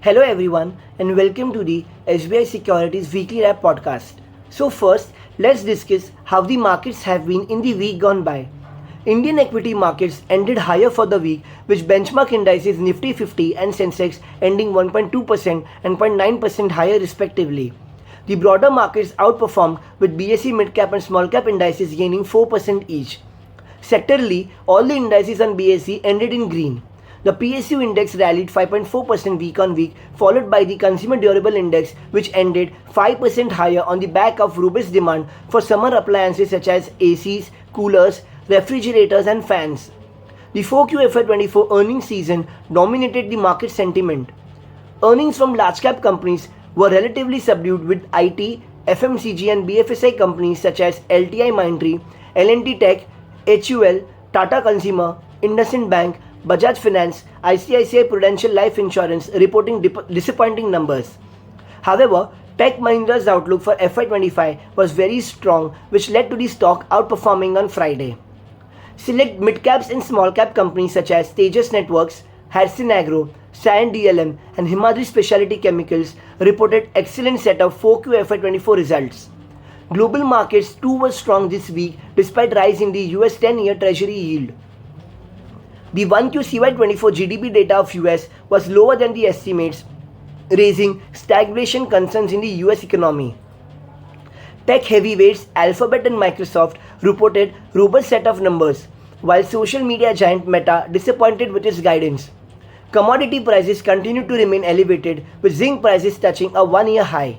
Hello everyone and welcome to the SBI Securities Weekly Wrap podcast. So first, let's discuss how the markets have been in the week gone by. Indian equity markets ended higher for the week, with benchmark indices Nifty 50 and Sensex ending 1.2% and 0.9% higher respectively. The broader markets outperformed, with BSE mid-cap and small-cap indices gaining 4% each. Sectorally, all the indices on BSE ended in green. The PSU index rallied 5.4% week on week, followed by the Consumer Durable Index, which ended 5% higher on the back of robust demand for summer appliances such as ACs, coolers, refrigerators, and fans. The 4Q FY24 earnings season dominated the market sentiment. Earnings from large cap companies were relatively subdued, with IT, FMCG, and BFSI companies such as LTI Mindtree, L&T Tech, HUL, Tata Consumer, IndusInd Bank, Bajaj Finance, ICICI Prudential Life Insurance reporting disappointing numbers. However, Tech Mahindra's outlook for FY25 was very strong, which led to the stock outperforming on Friday. Select mid-caps and small-cap companies such as Tejas Networks, Harsin Agro, Cyient DLM, and Himadri Specialty Chemicals reported excellent set of 4Q FY24 results. Global markets too were strong this week despite rise in the US 10-year Treasury yield. The 1Q CY24 GDP data of US was lower than the estimates, raising stagnation concerns in the US economy. Tech heavyweights Alphabet and Microsoft reported robust set of numbers, while social media giant Meta disappointed with its guidance. Commodity prices continue to remain elevated, with zinc prices touching a one-year high.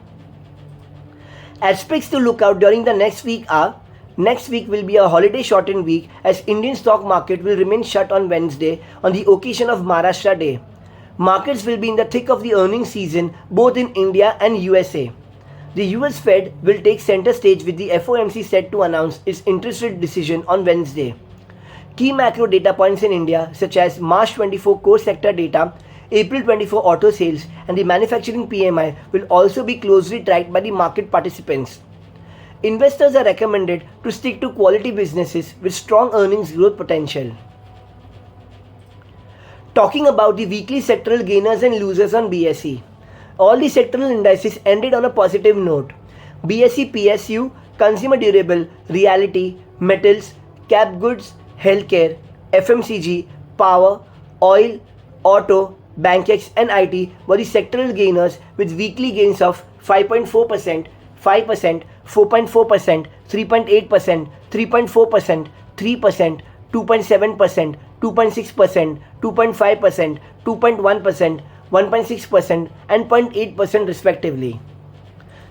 Aspects to look out during the next week are: next week will be a holiday shortened week, as Indian stock market will remain shut on Wednesday on the occasion of Maharashtra Day. Markets will be in the thick of the earnings season both in India and USA. The US Fed will take center stage, with the FOMC set to announce its interest rate decision on Wednesday. Key macro data points in India such as March 24 core sector data, April 24 auto sales, and the manufacturing PMI will also be closely tracked by the market participants. Investors are recommended to stick to quality businesses with strong earnings growth potential. Talking about the weekly sectoral gainers and losers on BSE. All the sectoral indices ended on a positive note. BSE PSU, Consumer Durable, Realty, Metals, Cap Goods, Healthcare, FMCG, Power, Oil, Auto, BankX, and IT were the sectoral gainers, with weekly gains of 5.4%, 5%, 4.4%, 3.8%, 3.4%, 3%, 2.7%, 2.6%, 2.5%, 2.1%, 1.6%, and 0.8% respectively.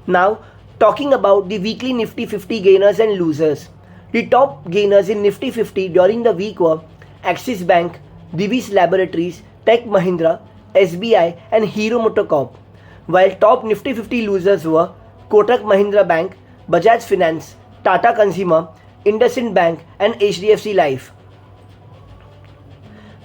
Now, talking about the weekly Nifty 50 gainers and losers. The top gainers in Nifty 50 during the week were Axis Bank, Divi's Laboratories, Tech Mahindra, SBI, and Hero MotoCorp, while top Nifty 50 losers were Kotak Mahindra Bank, Bajaj Finance, Tata Consumer, IndusInd Bank, and HDFC Life.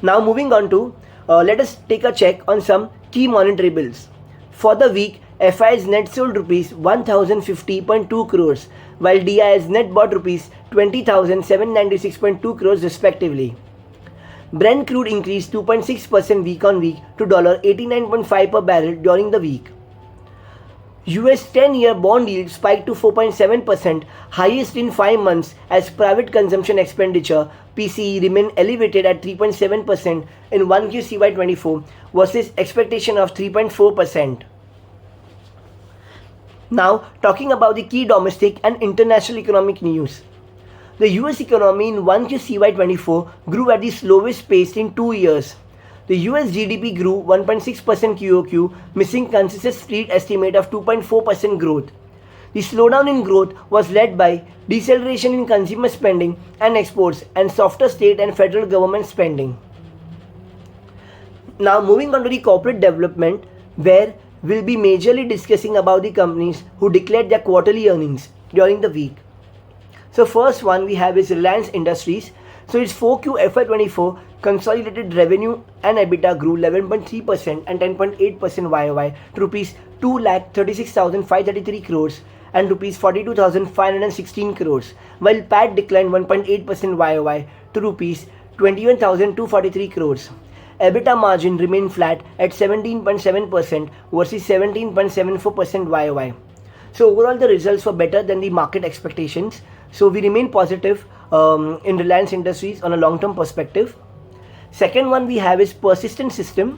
Now moving on to, let us take a check on some key monitorables. For the week, FI's net sold rupees 1050.2 crores, while DI's net bought rupees 20,796.2 crores respectively. Brent crude increased 2.6% week on week to $89.5 per barrel during the week. US 10-year bond yield spiked to 4.7%, highest in 5 months, as private consumption expenditure PCE remained elevated at 3.7% in 1Q CY24 versus expectation of 3.4%. Now, talking about the key domestic and international economic news. The US economy in 1Q CY24 grew at the slowest pace in 2 years. The US GDP grew 1.6% QOQ, missing consensus street estimate of 2.4% growth. The slowdown in growth was led by deceleration in consumer spending and exports and softer state and federal government spending. Now moving on to the corporate development, where we'll be majorly discussing about the companies who declared their quarterly earnings during the week. So first one we have is Reliance Industries. So its 4Q FY24 consolidated revenue and EBITDA grew 11.3% and 10.8% YOY to rupees 2,36,533 crores and rupees 42,516 crores, while PAT declined 1.8% YOY to rupees 21,243 crores. EBITDA margin remained flat at 17.7% versus 17.74% YOY. So overall the results were better than the market expectations. So we remain positive in Reliance Industries on a long-term perspective. Second one we have is Persistent System,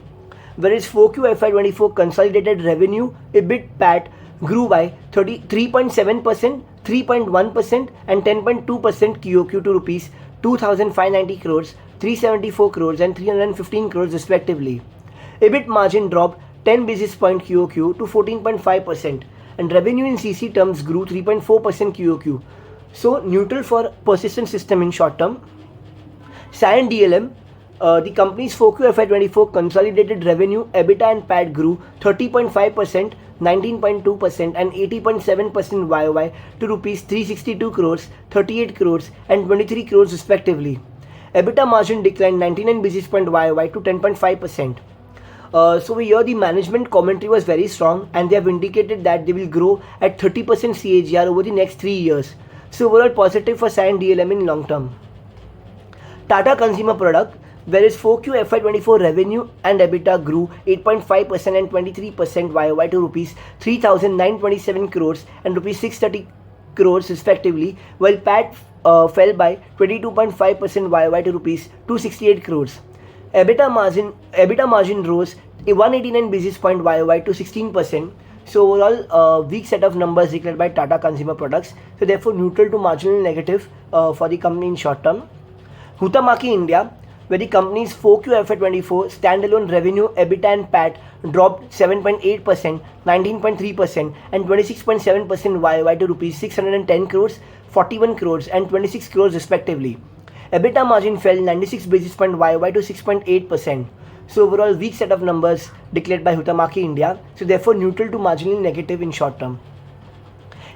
whereas 4Q FY24 consolidated revenue, EBIT, PAT grew by 33.7%, 3.1% and 10.2% QOQ to rupees 2,590 crores, 374 crores and 315 crores respectively. EBIT margin dropped 10 basis point QOQ to 14.5% and revenue in CC terms grew 3.4% QOQ. So neutral for Persistent System in short term. Cyient DLM, the company's 4Q FY24 consolidated revenue, EBITDA and PAT grew 30.5%, 19.2% and 80.7% YOY to rupees 362 crores, 38 crores and 23 crores respectively. EBITDA margin declined 99 basis point YOY to 10.5%. So here the management commentary was very strong and they have indicated that they will grow at 30% CAGR over the next 3 years. So overall positive for Cyient DLM in long term. Tata Consumer Product, whereas 4Q FY24 revenue and EBITDA grew 8.5% and 23% YOY to rupees 3,927 crores and rupees 630 crores respectively, while PAT fell by 22.5% YOY to rupees 268 crores. EBITDA margin rose 189 basis point YOY to 16%. So overall weak set of numbers declared by Tata Consumer Products. So therefore neutral to marginal negative for the company in short term. Huhtamaki India, where the company's 4Q FY24 standalone revenue, EBITDA and PAT dropped 7.8%, 19.3% and 26.7% YOY to rupees 610 crores, 41 crores and 26 crores respectively. EBITDA margin fell 96 basis point YOY to 6.8%. So overall weak set of numbers declared by Huhtamaki India. So therefore neutral to marginally negative in short term.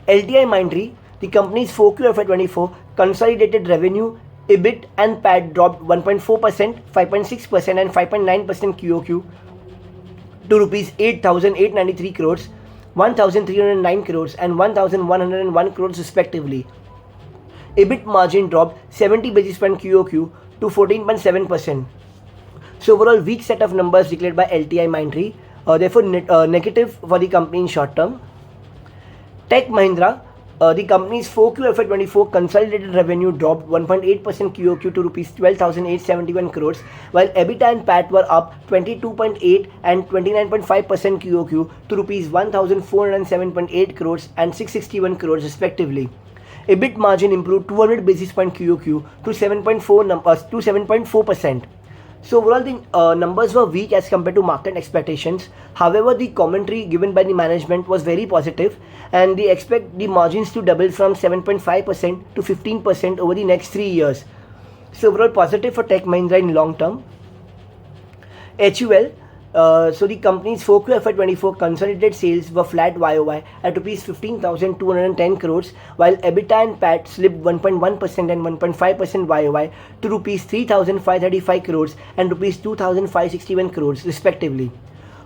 LTIMindtree, the company's 4Q FY24 consolidated revenue, EBIT and PAT dropped 1.4%, 5.6% and 5.9% QOQ to rupees 8,893 crores, 1,309 crores and 1,101 crores respectively. EBIT margin dropped 70 basis point QOQ to 14.7%. So overall weak set of numbers declared by LTIMindtree, therefore negative for the company in short term. Tech Mahindra, the company's 4Q FY24 consolidated revenue dropped 1.8% QOQ to rupees 12,871 crores, while EBITDA and PAT were up 22.8 and 29.5% QOQ to rupees 1,407.8 crores and 661 crores respectively. EBIT margin improved 200 basis point QOQ to 7.4%. So overall the numbers were weak as compared to market expectations. However, the commentary given by the management was very positive and they expect the margins to double from 7.5% to 15% over the next 3 years. So overall positive for Tech Mahindra in long term. HUL, so the company's 4Q FY24 consolidated sales were flat YOY at rupees 15,210 crores, while EBITDA and PAT slipped 1.1% and 1.5% YOY to rupees 3,535 crores and rupees 2,561 crores respectively.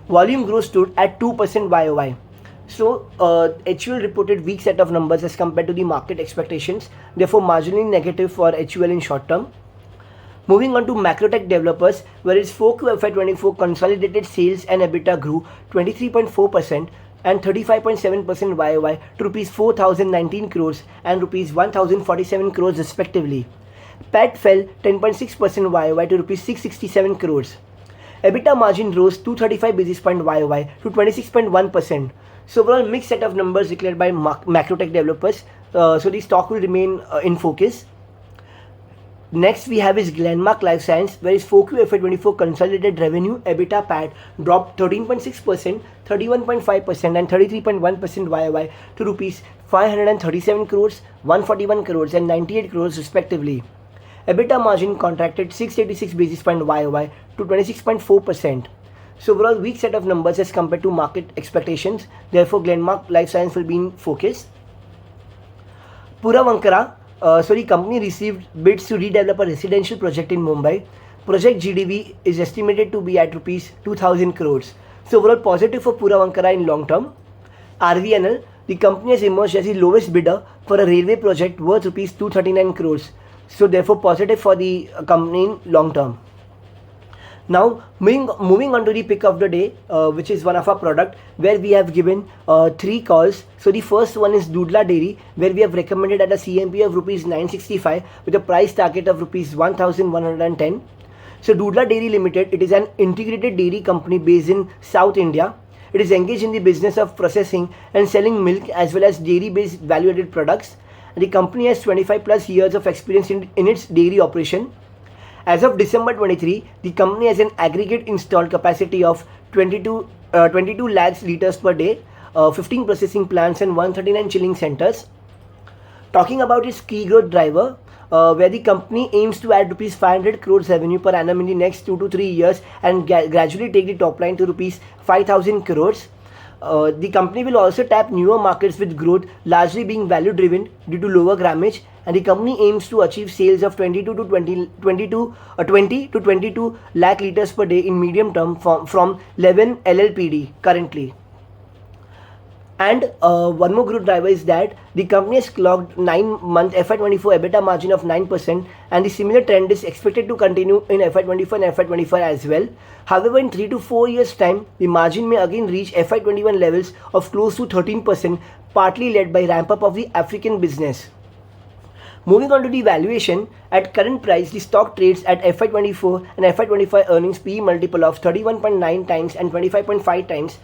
Volume growth stood at 2% YOY. So HUL reported weak set of numbers as compared to the market expectations, therefore marginally negative for HUL in short term. Moving on to Macrotech Developers, whereas 4Q FY24 consolidated sales and EBITDA grew 23.4% and 35.7% YOY to rupees 4,019 crores and rupees 1,047 crores respectively. PAT fell 10.6% YOY to rupees 667 crores. EBITDA margin rose 235 basis point YOY to 26.1%. So overall mixed set of numbers declared by Macrotech Developers. So the stock will remain in focus. Next we have is Glenmark Life Science, where his 4Q FY24 consolidated revenue, EBITDA, PAT dropped 13.6%, 31.5% and 33.1% YOY to rupees 537 crores, 141 crores and 98 crores respectively. EBITDA margin contracted 686 basis point YOY to 26.4%. So overall weak set of numbers as compared to market expectations. Therefore Glenmark Life Science will be in focus. Puravankara, so the company received bids to redevelop a residential project in Mumbai. Project GDV is estimated to be at rupees 2,000 crores. So overall positive for Puravankara in long term. RVNL, the company has emerged as the lowest bidder for a railway project worth rupees 239 crores. So therefore positive for the company in long term. Now moving on to the pick of the day, which is one of our product where we have given three calls. So the first one is Dudla Dairy, where we have recommended at a CMP of rupees 965 with a price target of rupees 1110. So Dudla Dairy Limited, it is an integrated dairy company based in South India. It is engaged in the business of processing and selling milk as well as dairy-based value-added products. The company has 25 plus years of experience in its dairy operation. As of December 23, the company has an aggregate installed capacity of 22 lakhs liters per day, 15 processing plants and 139 chilling centers. Talking about its key growth driver, where the company aims to add rupees 500 crores revenue per annum in the next 2 to 3 years and gradually take the top line to rupees 5,000 crores. The company will also tap newer markets with growth largely being value driven due to lower grammage, and the company aims to achieve sales of 20 to 22 lakh liters per day in medium term from 11 LLPD currently. And one more growth driver is that the company has clocked 9-month FY24 EBITDA margin of 9%, and the similar trend is expected to continue in FY24 and FY25 as well. However, in 3 to 4 years time, the margin may again reach FY21 levels of close to 13%, partly led by ramp up of the African business. Moving on to the valuation, at current price, the stock trades at FY24 and FY25 earnings PE multiple of 31.9 times and 25.5 times,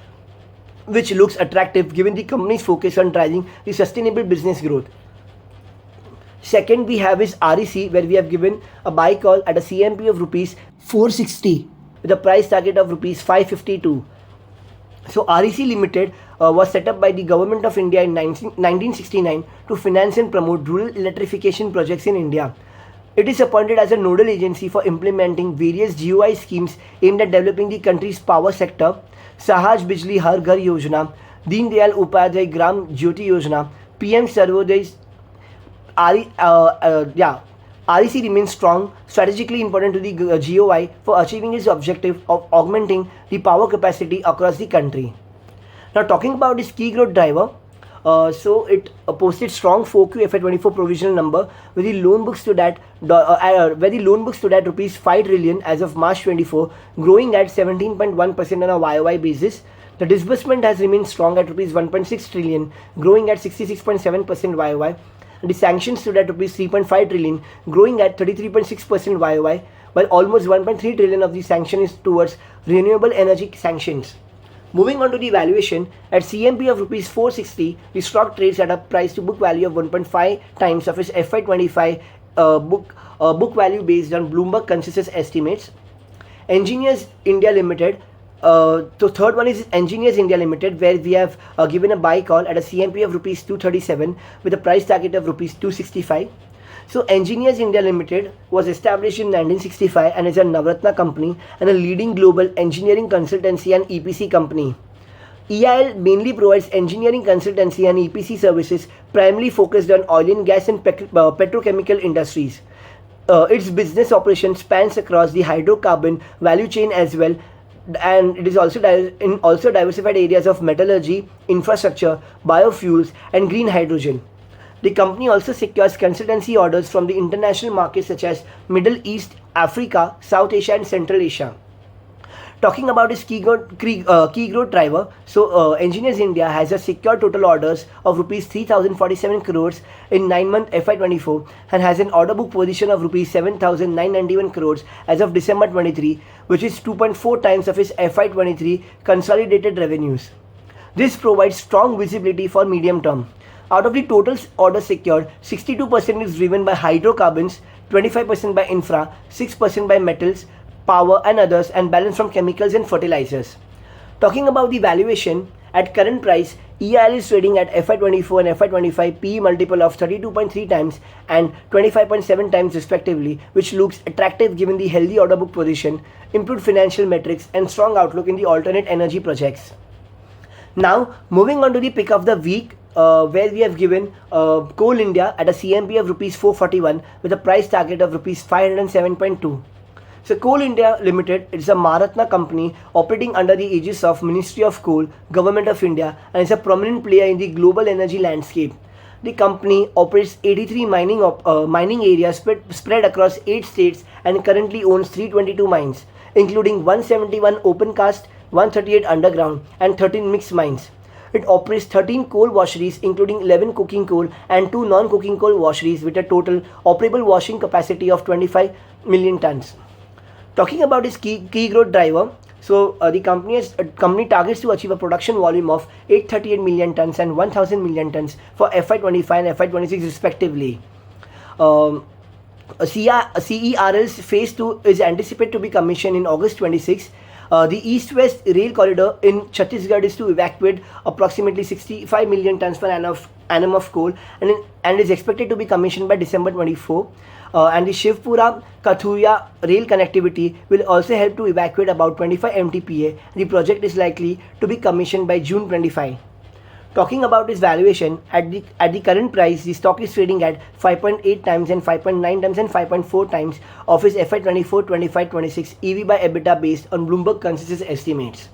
which looks attractive given the company's focus on driving the sustainable business growth. Second, we have is REC, where we have given a buy call at a CMP of rupees 460 with a price target of rupees 552. So REC Limited was set up by the Government of India in 1969 to finance and promote rural electrification projects in India. It is appointed as a nodal agency for implementing various GOI schemes aimed at developing the country's power sector. Sahaj Bijli Har Ghar Yojana, Deen Dayal Upadhyay Gram Jyoti Yojana, PM Sarvodaya. REC remains strong, strategically important to the GOI for achieving its objective of augmenting the power capacity across the country. Now talking about its key growth driver, so it posted strong 4Q FY24 provisional number where the loan book stood at rupees 5 trillion as of March 24, growing at 17.1% on a YOY basis. The disbursement has remained strong at rupees 1.6 trillion, growing at 66.7% YOY. The sanctions stood at rupees 3.5 trillion, growing at 33.6% YOY, while almost 1.3 trillion of the sanction is towards renewable energy sanctions. Moving on to the valuation, at CMP of rupees 460, the stock trades at a price to book value of 1.5 times of its FY25 book value based on Bloomberg consensus estimates. Engineers India Limited. So third one is Engineers India Limited, where we have given a buy call at a CMP of rupees 237 with a price target of rupees 265. So Engineers India Limited was established in 1965 and is a Navratna company and a leading global engineering consultancy and EPC company. EIL mainly provides engineering consultancy and EPC services primarily focused on oil and gas and petrochemical industries. Its business operation spans across the hydrocarbon value chain as well, and it is also in diversified areas of metallurgy, infrastructure, biofuels and green hydrogen. The company also secures consultancy orders from the international markets such as Middle East, Africa, South Asia and Central Asia. Talking about its key growth driver, so Engineers India has a secure total orders of rupees 3,047 crores in 9-month FY24 and has an order book position of rupees 7,991 crores as of December 23, which is 2.4 times of its FY23 consolidated revenues. This provides strong visibility for medium term. Out of the total orders secured, 62% is driven by hydrocarbons, 25% by infra, 6% by metals, power and others, and balance from chemicals and fertilizers. Talking about the valuation, at current price, EIL is trading at FY24 and FY25 PE multiple of 32.3 times and 25.7 times respectively, which looks attractive given the healthy order book position, improved financial metrics and strong outlook in the alternate energy projects. Now, moving on to the pick of the week, where we have given Coal India at a CMP of rupees 441 with a price target of rupees 507.2. So Coal India Limited is a Maharatna company operating under the aegis of Ministry of Coal, Government of India, and is a prominent player in the global energy landscape. The company operates 83 mining areas spread across 8 states and currently owns 322 mines. including 171 open cast, 138 underground, and 13 mixed mines. It operates 13 coal washeries, including 11 coking coal and 2 non-coking coal washeries, with a total operable washing capacity of 25 million tons. Talking about its key growth driver, so the company targets to achieve a production volume of 838 million tons and 1000 million tons for FY25 and FY26 respectively. CERL's phase 2 is anticipated to be commissioned in August 26. The east-west rail corridor in Chhattisgarh is to evacuate approximately 65 million tons per annum of coal and is expected to be commissioned by December 24. And the Shivpura Kathuria rail connectivity will also help to evacuate about 25 MTPA. The project is likely to be commissioned by June 25. Talking about its valuation, at the current price, the stock is trading at 5.8 times and 5.9 times and 5.4 times of its FY24, 25, 26 EV by EBITDA based on Bloomberg consensus estimates.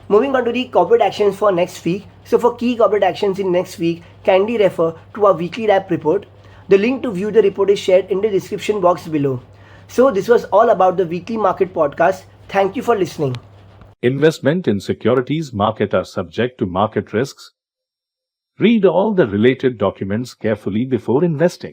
Moving on to the corporate actions for next week. So for key corporate actions in next week, kindly refer to our weekly wrap report. The link to view the report is shared in the description box below. So this was all about the weekly market podcast. Thank you for listening. Investment in securities market are subject to market risks. Read all the related documents carefully before investing.